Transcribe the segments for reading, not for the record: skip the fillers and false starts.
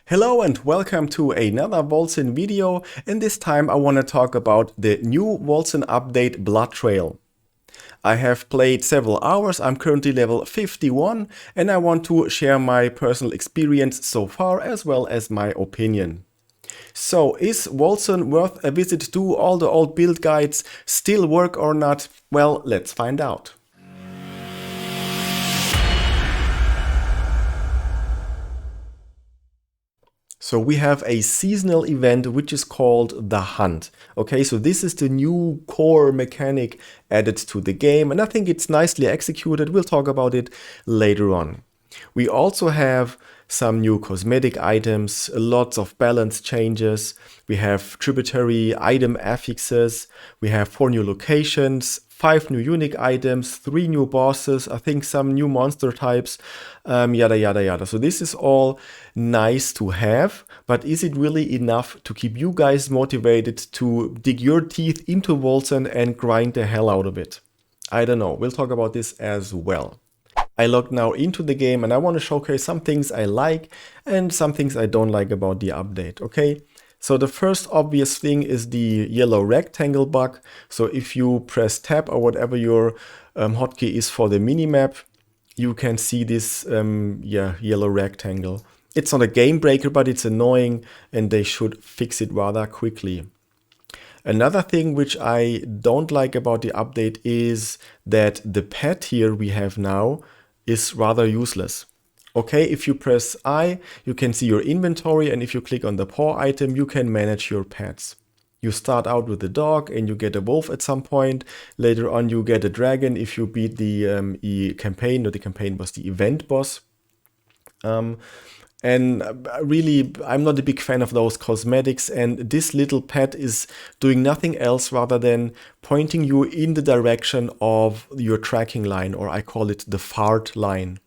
Hello and welcome to another WOLCEN video, and this time I want to talk about the new WOLCEN update Blood Trail. I have played several hours, I'm currently level 51, and I want to share my personal experience so far as well as my opinion. So, is WOLCEN worth a visit? Do all the old build guides still work or not? Well, let's find out. So we have a seasonal event which is called the Hunt. Okay, so this is the new core mechanic added to the game, and I think it's nicely executed. We'll talk about it later on. We also have some new cosmetic items, lots of balance changes. We have tributary item affixes. We have 4 new locations, 5 new unique items, 3 new bosses, I think some new monster types, yada yada yada. So this is all nice to have, but is it really enough to keep you guys motivated to dig your teeth into WOLCEN and grind the hell out of it? I don't know. We'll talk about this as well. I logged now into the game and I want to showcase some things I like and some things I don't like about the update, okay? So the first obvious thing is the yellow rectangle bug. So if you press tab or whatever your hotkey is for the minimap, you can see this yellow rectangle. It's not a game breaker, but it's annoying and they should fix it rather quickly. Another thing which I don't like about the update is that the pet here we have now is rather useless. Okay, if you press I, you can see your inventory, and if you click on the paw item, you can manage your pets. You start out with a dog and you get a wolf at some point. Later on you get a dragon if you beat the campaign, or the campaign was the event boss. And really, I'm not a big fan of those cosmetics, and this little pet is doing nothing else rather than pointing you in the direction of your tracking line, or I call it the fart line.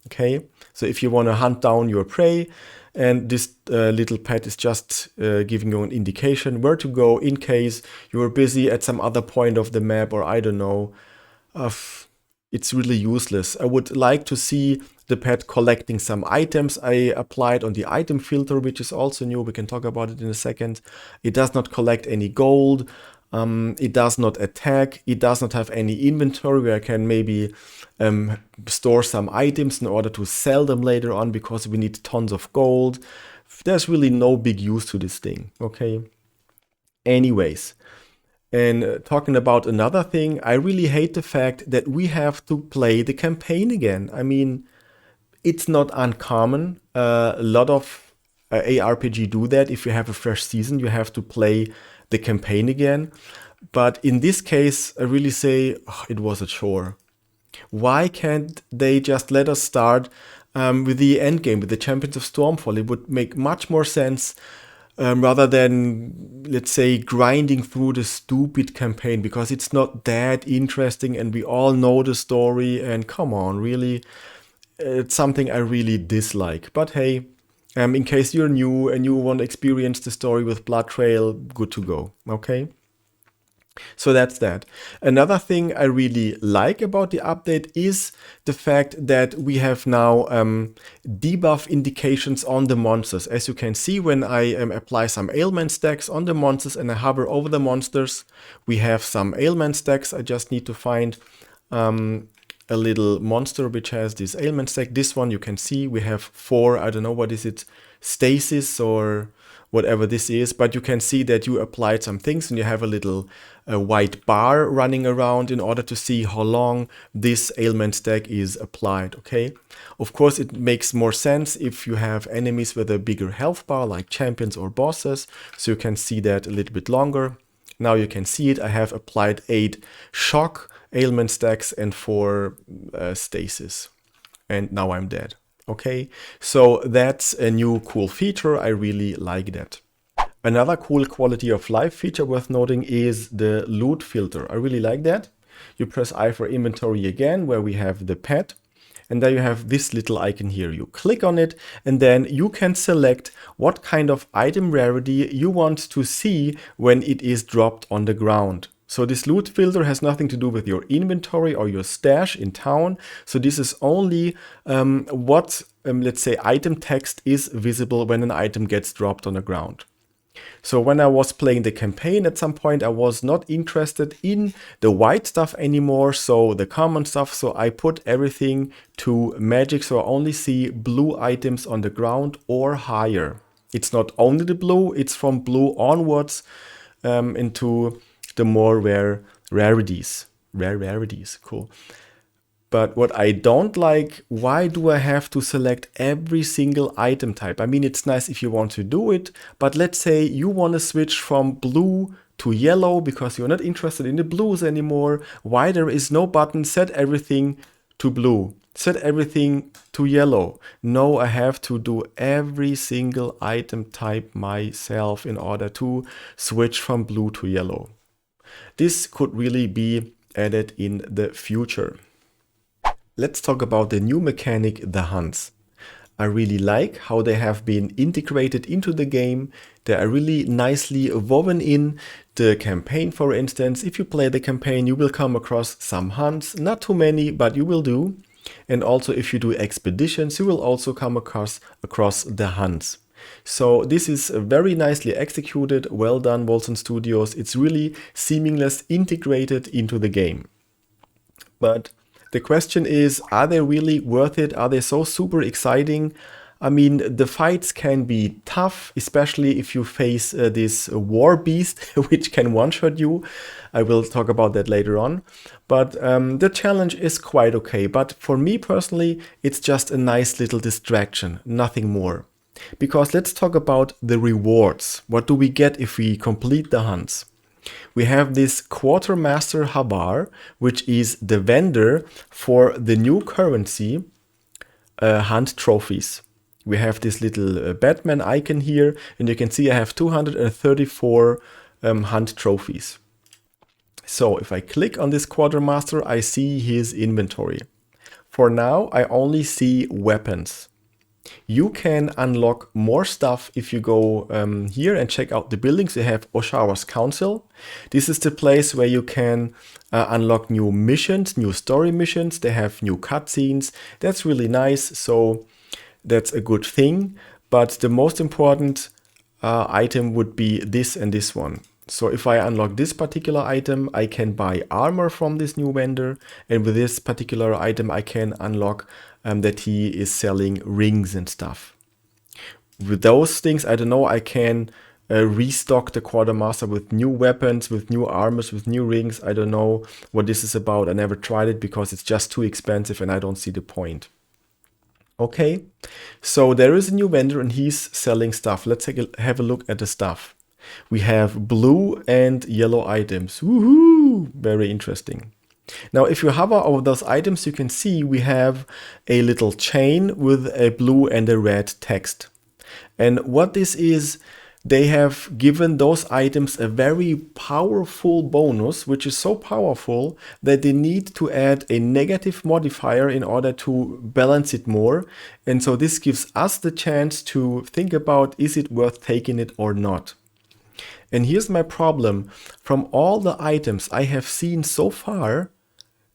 Okay, so if you want to hunt down your prey, and this little pet is just giving you an indication where to go in case you're busy at some other point of the map, or I don't know. It's really useless. I would like to see the pet collecting some items. I applied on the item filter, which is also new. We can talk about it in a second. It does not collect any gold. It does not attack. It does not have any inventory where I can maybe store some items in order to sell them later on because we need tons of gold. There's really no big use to this thing, okay? Anyways. And talking about another thing, I really hate the fact that we have to play the campaign again. I mean, it's not uncommon. A lot of ARPG do that. If you have a fresh season, you have to play the campaign again. But in this case, I really say it was a chore. Why can't they just let us start with the end game, with the Champions of Stormfall? It would make much more sense. Rather than, let's say, grinding through the stupid campaign, because it's not that interesting and we all know the story, and come on, really, it's something I really dislike. But hey, in case you're new and you want to experience the story with Blood Trail, good to go, okay? So that's that. Another thing I really like about the update is the fact that we have now debuff indications on the monsters. As you can see, when I apply some ailment stacks on the monsters and I hover over the monsters, we have some ailment stacks. I just need to find a little monster which has this ailment stack. This one you can see we have 4, I don't know, what is it, stasis or whatever this is, but you can see that you applied some things and you have a little white bar running around in order to see how long this ailment stack is applied, okay? Of course, it makes more sense if you have enemies with a bigger health bar, like champions or bosses, so you can see that a little bit longer. Now you can see it, I have applied 8 shock ailment stacks and 4 stasis, and now I'm dead. Okay, so that's a new cool feature. I really like that. Another cool quality of life feature worth noting is the loot filter. I really like that. You press I for inventory again, where we have the pet, and there you have this little icon here. You click on it, and then you can select what kind of item rarity you want to see when it is dropped on the ground. So this loot filter has nothing to do with your inventory or your stash in town. So this is only what, let's say, item text is visible when an item gets dropped on the ground. So when I was playing the campaign at some point, I was not interested in the white stuff anymore, so the common stuff. So I put everything to magic, so I only see blue items on the ground or higher. It's not only the blue, it's from blue onwards into the more rare rarities. Rare rarities, cool. But what I don't like, why do I have to select every single item type? I mean, it's nice if you want to do it, but let's say you want to switch from blue to yellow because you're not interested in the blues anymore. Why there is no button, set everything to blue, set everything to yellow? No, I have to do every single item type myself in order to switch from blue to yellow. This could really be added in the future. Let's talk about the new mechanic, the hunts. I really like how they have been integrated into the game. They are really nicely woven in. The campaign, for instance, if you play the campaign, you will come across some hunts, not too many, but you will do. And also if you do expeditions, you will also come across the hunts. So this is very nicely executed, well done WOLCEN Studios. It's really seamless integrated into the game. But the question is, are they really worth it? Are they so super exciting? I mean, the fights can be tough, especially if you face this war beast, which can one-shot you. I will talk about that later on. But the challenge is quite okay. But for me personally, it's just a nice little distraction, nothing more. Because let's talk about the rewards. What do we get if we complete the hunts? We have this Quartermaster Habar, which is the vendor for the new currency hunt trophies. We have this little Batman icon here, and you can see I have 234 hunt trophies. So if I click on this Quartermaster, I see his inventory. For now, I only see weapons. You can unlock more stuff if you go here and check out the buildings. You have Oshawa's Council. This is the place where you can unlock new missions, new story missions. They have new cutscenes. That's really nice. So that's a good thing. But the most important item would be this and this one. So if I unlock this particular item, I can buy armor from this new vendor. And with this particular item, I can unlock that he is selling rings and stuff. With those things, I don't know, I can restock the Quartermaster with new weapons, with new armors, with new rings. I don't know what this is about. I never tried it because it's just too expensive and I don't see the point. Okay, so there is a new vendor and he's selling stuff. Let's have a look at the stuff. We have blue and yellow items. Woohoo! Very interesting. Now, if you hover over those items, you can see we have a little chain with a blue and a red text. And what this is, they have given those items a very powerful bonus, which is so powerful that they need to add a negative modifier in order to balance it more. And so this gives us the chance to think about, is it worth taking it or not? And here's my problem. From all the items I have seen so far,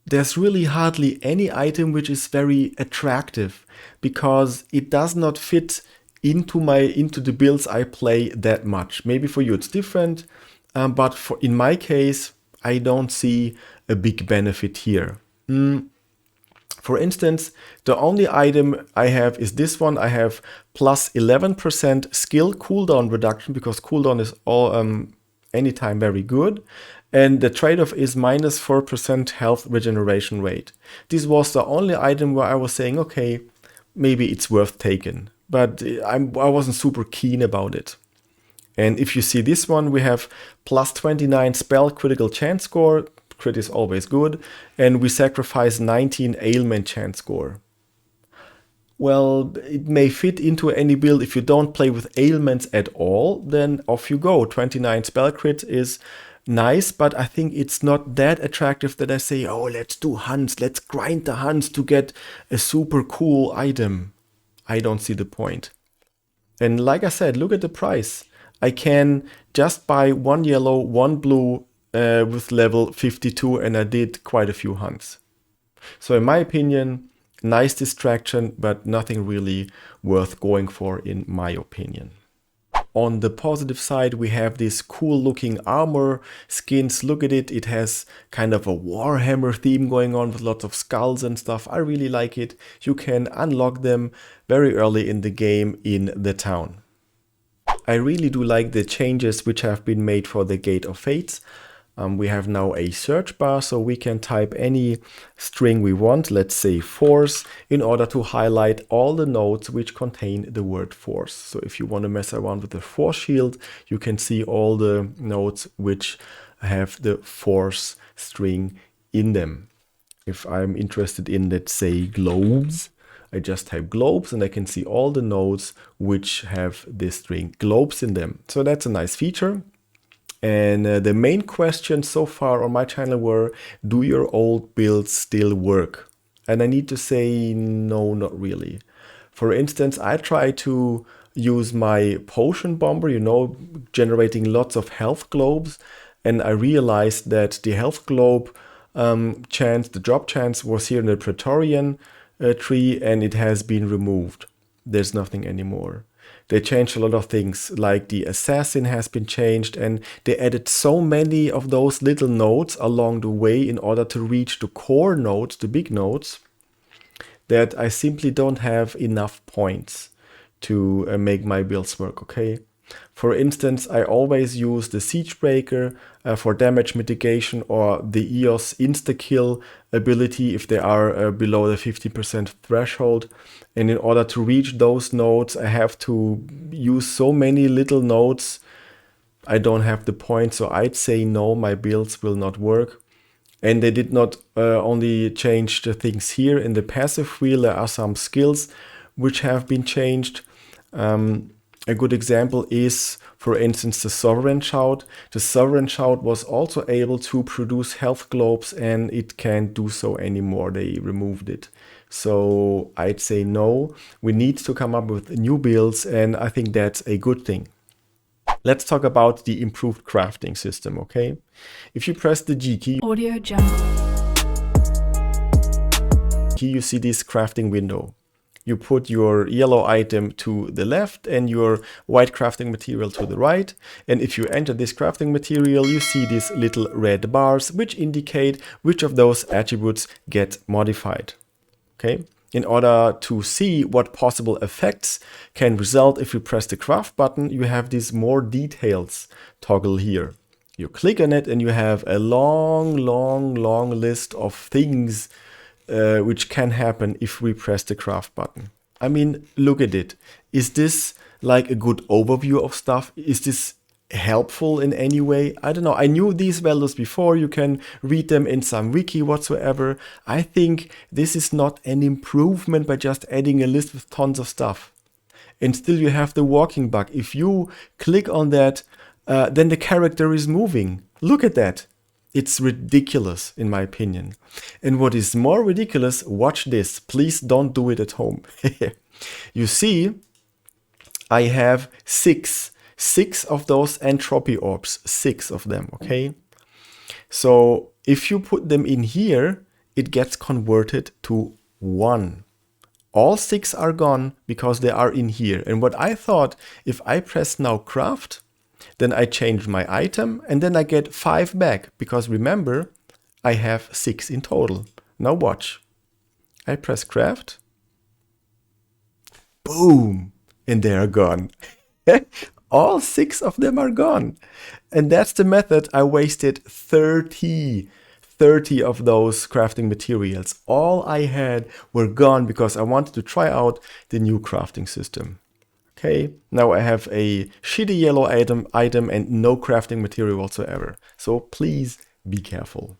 there's really hardly any item which is very attractive because it does not fit into the builds I play that much. Maybe for you it's different, but in my case, I don't see a big benefit here. For instance, the only item I have is this one. I have plus 11% skill cooldown reduction because cooldown is all anytime very good. And the trade-off is minus 4% health regeneration rate. This was the only item where I was saying, okay, maybe it's worth taking. But I wasn't super keen about it. And if you see this one, we have plus 29 spell critical chance score. Crit is always good. And we sacrifice 19 ailment chance score. Well, it may fit into any build. If you don't play with ailments at all, then off you go. 29 spell crit is nice, but I think it's not that attractive that I say, oh, let's do hunts. Let's grind the hunts to get a super cool item. I don't see the point. And like I said, look at the price. I can just buy one yellow, one blue with level 52 and I did quite a few hunts. So in my opinion, nice distraction, but nothing really worth going for in my opinion. On the positive side, we have this cool looking armor skins. Look at it. It has kind of a Warhammer theme going on with lots of skulls and stuff. I really like it. You can unlock them very early in the game in the town. I really do like the changes which have been made for the Gate of Fates. We have now a search bar, so we can type any string we want, let's say force, in order to highlight all the nodes which contain the word force. So if you want to mess around with the force shield, you can see all the nodes which have the force string in them. If I'm interested in, let's say, globes, I just type globes and I can see all the nodes which have this string globes in them. So that's a nice feature. And the main questions so far on my channel were, do your old builds still work? And I need to say no, not really. For instance, I try to use my potion bomber, you know, generating lots of health globes. And I realized that the health globe chance, the drop chance was here in the Praetorian tree and it has been removed. There's nothing anymore. They changed a lot of things, like the assassin has been changed, and they added so many of those little nodes along the way in order to reach the core nodes, the big nodes, that I simply don't have enough points to make my builds work, okay? For instance, I always use the Siege Breaker for damage mitigation, or the EOS insta-kill ability if they are below the 50% threshold. And in order to reach those nodes, I have to use so many little nodes. I don't have the points, so I'd say no, my builds will not work. And they did not only change the things here in the passive wheel, there are some skills which have been changed. A good example is, for instance, the Sovereign Shout. The Sovereign Shout was also able to produce health globes and it can't do so anymore. They removed it. So I'd say no, we need to come up with new builds and I think that's a good thing. Let's talk about the improved crafting system, okay? If you press the G key, Audio Jungle, you see this crafting window. You put your yellow item to the left and your white crafting material to the right. And if you enter this crafting material, you see these little red bars, which indicate which of those attributes get modified. Okay. In order to see what possible effects can result if you press the craft button, you have this more details toggle here. You click on it and you have a long list of things which can happen if we press the craft button. I mean, look at it. Is this like a good overview of stuff? Is this helpful in any way? I don't know. I knew these values before. You can read them in some wiki whatsoever. I think this is not an improvement by just adding a list with tons of stuff. And still you have the walking bug. If you click on that, then the character is moving. Look at that. It's ridiculous, in my opinion. And what is more ridiculous, watch this. Please don't do it at home. You see, I have six of those entropy orbs. 6 of them, okay? So if you put them in here, it gets converted to 1. All 6 are gone because they are in here. And what I thought, if I press now craft, then I change my item and then I get 5 back, because remember, I have 6 in total. Now watch. I press craft. Boom! And they are gone. All 6 of them are gone. And that's the method. I wasted 30 of those crafting materials. All I had were gone because I wanted to try out the new crafting system. Okay, now I have a shitty yellow item and no crafting material whatsoever. So please be careful.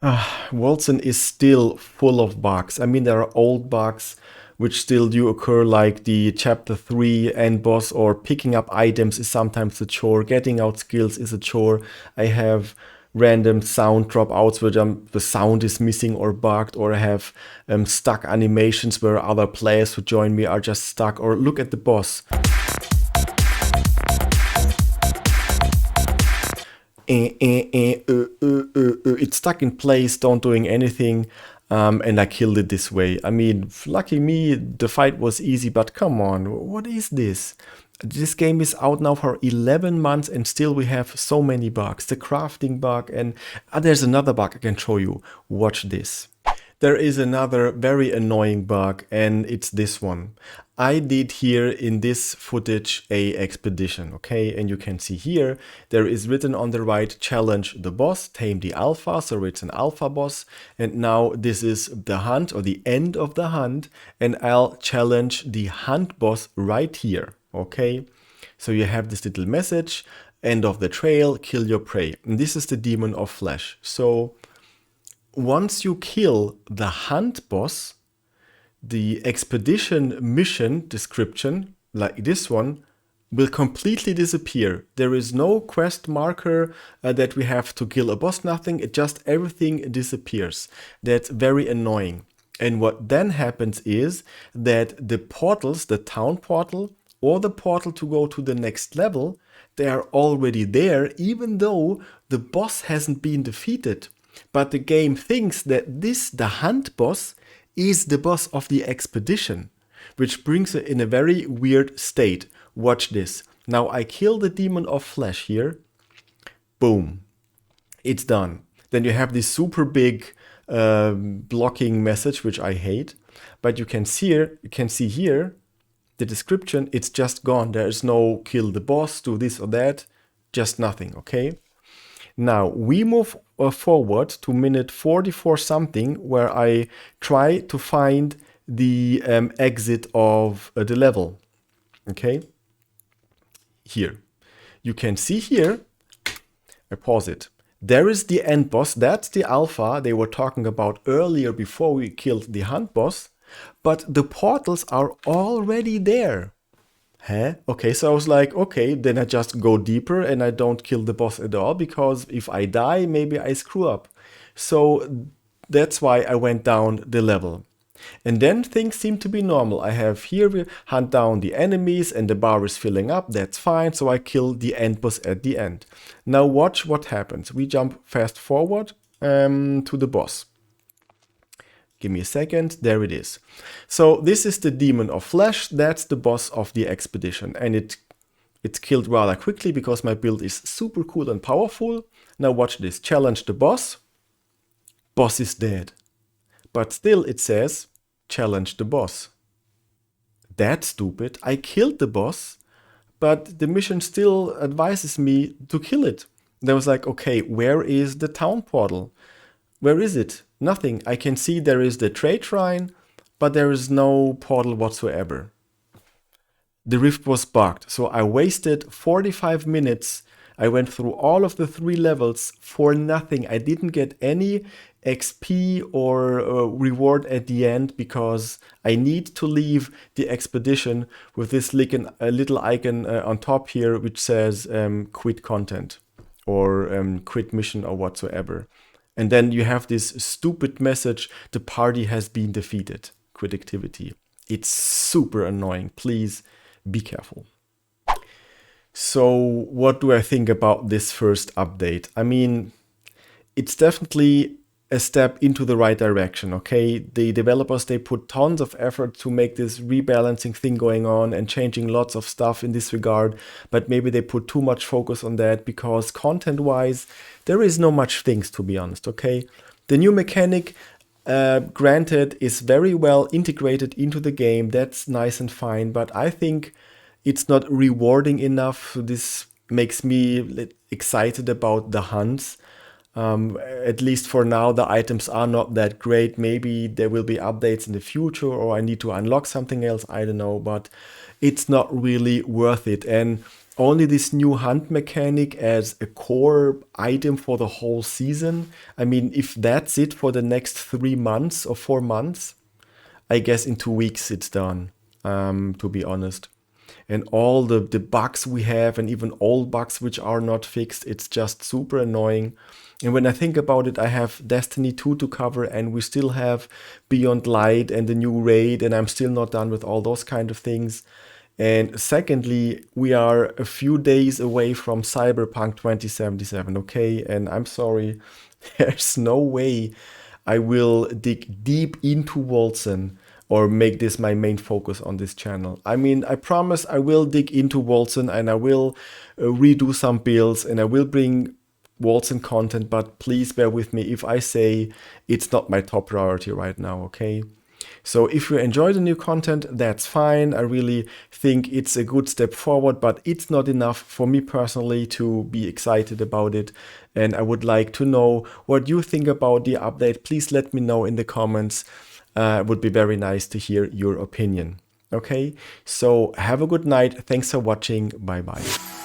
WOLCEN is still full of bugs. I mean, there are old bugs which still do occur, like the chapter 3 end boss, or picking up items is sometimes a chore, getting out skills is a chore. I have random sound dropouts where the sound is missing or bugged, or I have stuck animations where other players who join me are just stuck. Or look at the boss. It's stuck in place, don't doing anything. And I killed it this way. I mean, lucky me, the fight was easy, but come on, what is this? This game is out now for 11 months and still we have so many bugs. The crafting bug and there's another bug I can show you. Watch this. There is another very annoying bug and it's this one. I did here in this footage a expedition, okay? And you can see here, there is written on the right, challenge the boss, tame the alpha, so it's an alpha boss. And now this is the hunt or the end of the hunt and I'll challenge the hunt boss right here, okay? So you have this little message, end of the trail, kill your prey. And this is the demon of flesh. So once you kill the hunt boss, the expedition mission description, like this one, will completely disappear. There is no quest marker that we have to kill a boss, nothing. It just everything disappears. That's very annoying. And what then happens is that the portals, the town portal or the portal to go to the next level, they are already there, even though the boss hasn't been defeated. But the game thinks that this, the hunt boss, is the boss of the expedition, which brings it in a very weird state. Watch this. Now I kill the demon of flesh here. Boom. It's done. Then you have this super big blocking message, which I hate. But you can see here the description. It's just gone. There is no kill the boss, do this or that. Just nothing, okay? Now we move forward to minute 44 something, where I try to find the exit of the level. Okay, here you can see here. I pause it. There is the end boss. That's the alpha they were talking about earlier before we killed the hunt boss. But the portals are already there. Huh? Okay, so I was like, okay, then I just go deeper and I don't kill the boss at all, because if I die, maybe I screw up. So that's why I went down the level. And then things seem to be normal. I have here, we hunt down the enemies and the bar is filling up. That's fine. So I kill the end boss at the end. Now watch what happens. We jump fast forward to the boss. Give me a second, there it is. So this is the demon of flesh, that's the boss of the expedition. And it's killed rather quickly because my build is super cool and powerful. Now watch this, challenge the boss. Boss is dead. But still it says, challenge the boss. That's stupid, I killed the boss, but the mission still advises me to kill it. And I was like, okay, where is the town portal? Where is it? Nothing. I can see there is the trade shrine, but there is no portal whatsoever. The rift was bugged, so I wasted 45 minutes. I went through all of the 3 levels for nothing. I didn't get any XP or reward at the end because I need to leave the expedition with this little icon on top here which says quit content or quit mission or whatsoever. And then you have this stupid message, the party has been defeated, quit activity. It's super annoying, please be careful. So what do I think about this first update? I mean, it's definitely a step into the right direction, okay? The developers, they put tons of effort to make this rebalancing thing going on and changing lots of stuff in this regard, but maybe they put too much focus on that because content-wise, there is no much things, to be honest, okay? The new mechanic, granted, is very well integrated into the game. That's nice and fine, but I think it's not rewarding enough. This makes me excited about the hunts. At least for now, the items are not that great. Maybe there will be updates in the future or I need to unlock something else. I don't know, but it's not really worth it. And only this new hunt mechanic as a core item for the whole season. I mean, if that's it for the next 3 months or 4 months, I guess in 2 weeks it's done, to be honest. And all the bugs we have and even old bugs which are not fixed, it's just super annoying. And when I think about it, I have Destiny 2 to cover and we still have Beyond Light and the new raid and I'm still not done with all those kind of things. And secondly, we are a few days away from Cyberpunk 2077, okay? And I'm sorry, there's no way I will dig deep into WOLCEN or make this my main focus on this channel. I mean, I promise I will dig into WOLCEN and I will redo some builds and I will bring WOLCEN content, but please bear with me if I say it's not my top priority right now, okay? So if you enjoy the new content, that's fine. I really think it's a good step forward, but it's not enough for me personally to be excited about it. And I would like to know what you think about the update. Please let me know in the comments. It would be very nice to hear your opinion. Okay, so have a good night. Thanks for watching. Bye bye.